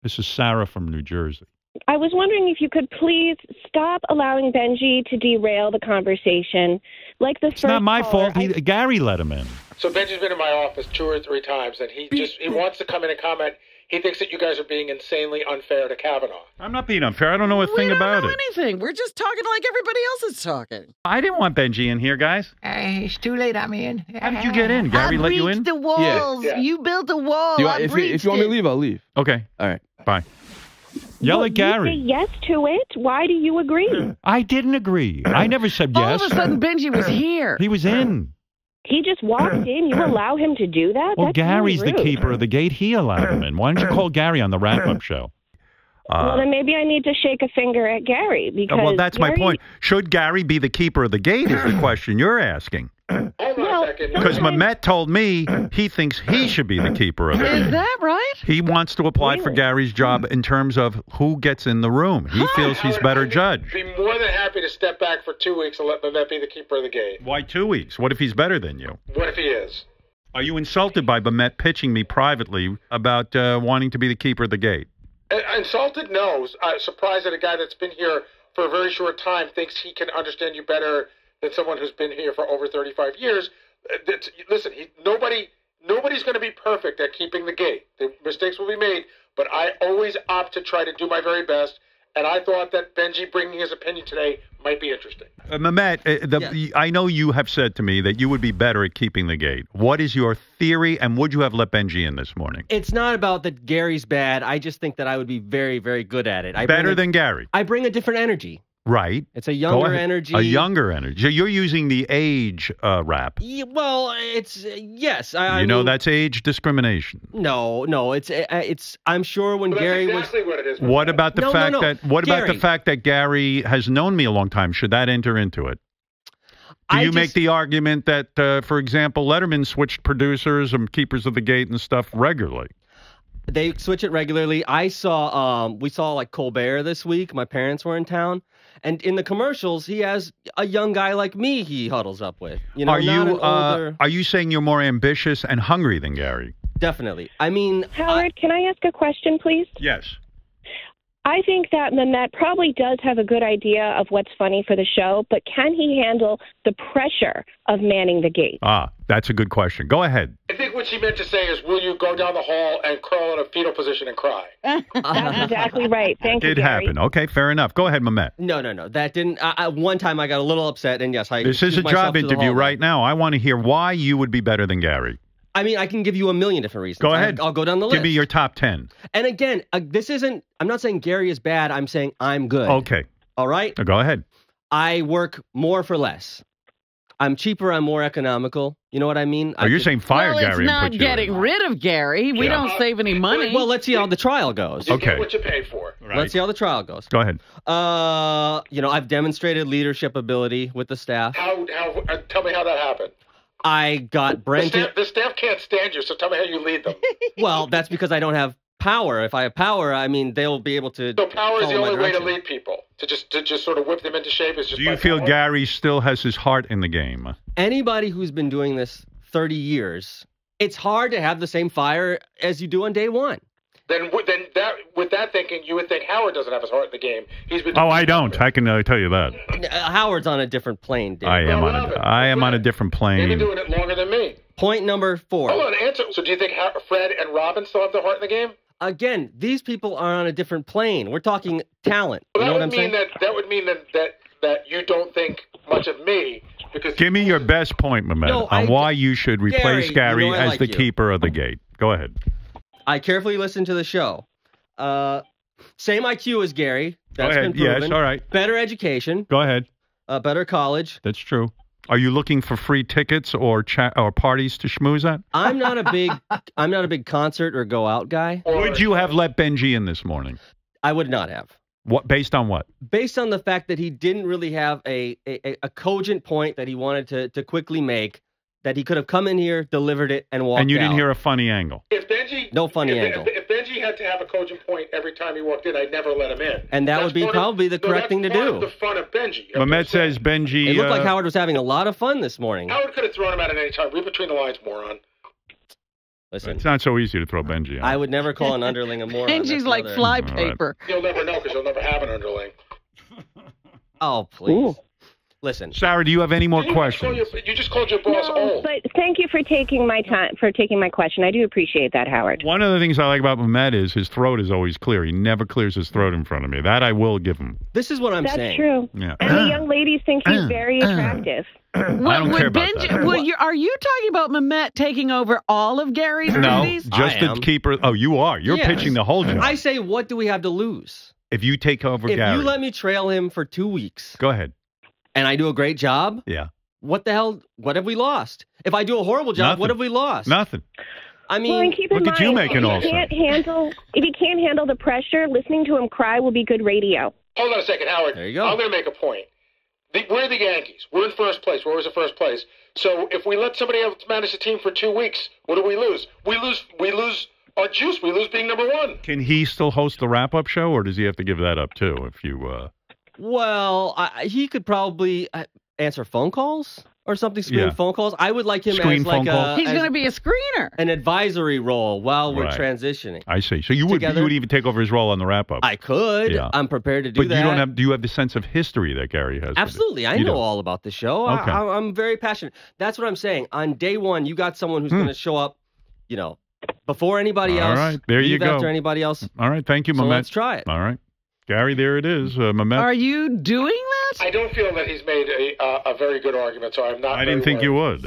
This is Sarah from New Jersey. I was wondering if you could please stop allowing Benji to derail the conversation. Like the It's not my fault. Gary let him in. So Benji's been in my office 2 or 3 times, and he wants to come in and comment. He thinks that you guys are being insanely unfair to Kavanaugh. I'm not being unfair. I don't know a thing about it. We don't know anything. We're just talking like everybody else is talking. I didn't want Benji in here, guys. It's too late. I'm in. How did you get in? Gary let you in? I breached the walls. Yeah. You built a wall. If you want me to leave, I'll leave. Okay. All right. Bye. Yell at Gary. You say yes to it. Why do you agree? I didn't agree. I never said yes. All of a sudden, Benji was here. He was in. He just walked in. You allow him to do that? Well, That's Gary's really the rude. keeper of the gate. He allowed him in. Why don't you call Gary on the wrap-up show? Well, then maybe I need to shake a finger at Gary because. Well, that's my point. Should Gary be the keeper of the gate is the question you're asking. Hold on a second. Because Memet told me he thinks he should be the keeper of the gate. Is that right? He wants to apply for Gary's job in terms of who gets in the room. He feels he's better judge. I'd be more than happy to step back for 2 weeks and let Memet be the keeper of the gate. Why 2 weeks? What if he's better than you? What if he is? Are you insulted by Memet pitching me privately about wanting to be the keeper of the gate? Insulted? No. Surprised that a guy that's been here for a very short time thinks he can understand you better than someone who's been here for over 35 years. Listen, nobody's going to be perfect at keeping the gate. The mistakes will be made, but I always opt to try to do my very best, and I thought that Benji bringing his opinion today might be interesting. Memet, I know you have said to me that you would be better at keeping the gate. What is your theory, and would you have let Benji in this morning? It's not about that Gary's bad. I just think that I would be very, very good at it. Better than Gary? I bring a different energy. Right. It's a younger energy. A younger energy. So you're using the age rap. Yeah, well, it's yes. I mean, that's age discrimination. No, it's. I'm sure when Gary exactly what it is. What about the fact that? What Gary. about the fact that Gary has known me a long time? Should that enter into it? Do you make the argument that, for example, Letterman switched producers and keepers of the gate and stuff regularly? They switch it regularly. We saw like Colbert this week. My parents were in town. And in the commercials, he has a young guy like me he huddles up with. You know, are you saying you're more ambitious and hungry than Gary? Definitely. I mean, Howard, can I ask a question, please? Yes. I think that Memet probably does have a good idea of what's funny for the show, but can he handle the pressure of manning the gate? That's a good question. Go ahead. I think what she meant to say is, will you go down the hall and crawl in a fetal position and cry? That's exactly right. Thank you, It did Gary. happen. Okay, fair enough. Go ahead, Memet. No. That didn't. One time I got a little upset, and yes, This is a job interview right now. I want to hear why you would be better than Gary. I mean, I can give you a million different reasons. Go ahead. I'll go down the list. Give me your top 10. And again, this isn't. I'm not saying Gary is bad. I'm saying I'm good. Okay. All right. Go ahead. I work more for less. I'm cheaper. I'm more economical. You know what I mean? You're saying fire Gary? It's not getting rid of Gary. We don't save any money. Well, let's see how the trial goes. You get what you pay for. Right. Let's see how the trial goes. Go ahead. I've demonstrated leadership ability with the staff. Tell me how that happened. I got Brent. The staff can't stand you, so tell me how you lead them. Well, that's because I don't have power. If I have power, I mean, they'll be able to. So power is the only way to lead people. To just sort of whip them into shape is just. Do you feel Gary still has his heart in the game? Anybody who's been doing this 30 years, it's hard to have the same fire as you do on day one. Then with that thinking, you would think Howard doesn't have his heart in the game. He's been. I don't. I can tell you that. Howard's on a different plane, Dave. I am on a different plane. They've been doing it longer than me. Point number 4. Hold on, answer. So do you think Fred and Robin still have their heart in the game? Again, these people are on a different plane. We're talking talent. Well, you know what I'm saying? That would mean that you don't think much of me. Because Give me your best point, Memet, on why you should replace Gary as the keeper of the gate. Go ahead. I carefully listened to the show. Same IQ as Gary. That's Go ahead. been proven. Yes, all right. Better education. Go ahead. Better college. That's true. Are you looking for free tickets or parties to schmooze at? I'm not a big concert or go out guy. Would you have let Benji in this morning? I would not have. What? Based on what? Based on the fact that he didn't really have a cogent point that he wanted to quickly make, that he could have come in here, delivered it, and walked out. And you didn't hear a funny angle? If Benji... No funny angle. If Benji had to have a cogent point every time he walked in, I'd never let him in. And that would be probably the correct thing to do. That's the fun of Benji. Memet says Benji... It looked like Howard was having a lot of fun this morning. Howard could have thrown him out at any time. Read between the lines, moron. Listen, it's not so easy to throw Benji out. I would never call an underling a moron. Benji's like flypaper. You'll never know because you'll never have an underling. Oh, please. Ooh. Listen. Sarah, do you have any more questions? You just called your boss old. But thank you for taking my time, for taking my question. I do appreciate that, Howard. One of the things I like about Memet is his throat is always clear. He never clears his throat in front of me. That I will give him. This is what I'm saying. That's true. Yeah. And the young ladies think he's very attractive. I don't care about that. Are you talking about Memet taking over all of Gary's movies? No, just the keeper. Oh, you are. You're pitching the whole job. I say, what do we have to lose? If you take over Gary. If you let me trail him for 2 weeks. Go ahead. And I do a great job. Yeah. What the hell? What have we lost? If I do a horrible job, Nothing. what have we lost? Nothing. I mean, well, and keep in look at you mind, making all sense. If he can't handle the pressure, listening to him cry will be good radio. Hold on a second, Howard. There you go. I'm going to make a point. We're the Yankees. We're in first place. We're always in first place. So if we let somebody else manage the team for 2 weeks, what do we lose? We lose our juice. We lose being number one. Can he still host the wrap-up show, or does he have to give that up too? If you, well, he could probably answer phone calls or something. Screen phone calls. I would like him Screen as like phone calls. He's going to be a screener. An advisory role while we're Right. transitioning. I see. So you would even take over his role on the wrap-up. I could. Yeah. I'm prepared to do but that. you don't have. Do you have the sense of history that Gary has? Absolutely. I know all about the show. Okay. I'm very passionate. That's what I'm saying. On day one, you got someone who's going to show up, before anybody else. All right. There you go. After anybody else. All right. Thank you, So Memet. let's try it. All right. Gary, there it is. Memet. Are you doing that? I don't feel that he's made a very good argument, so I'm not. I didn't think you would.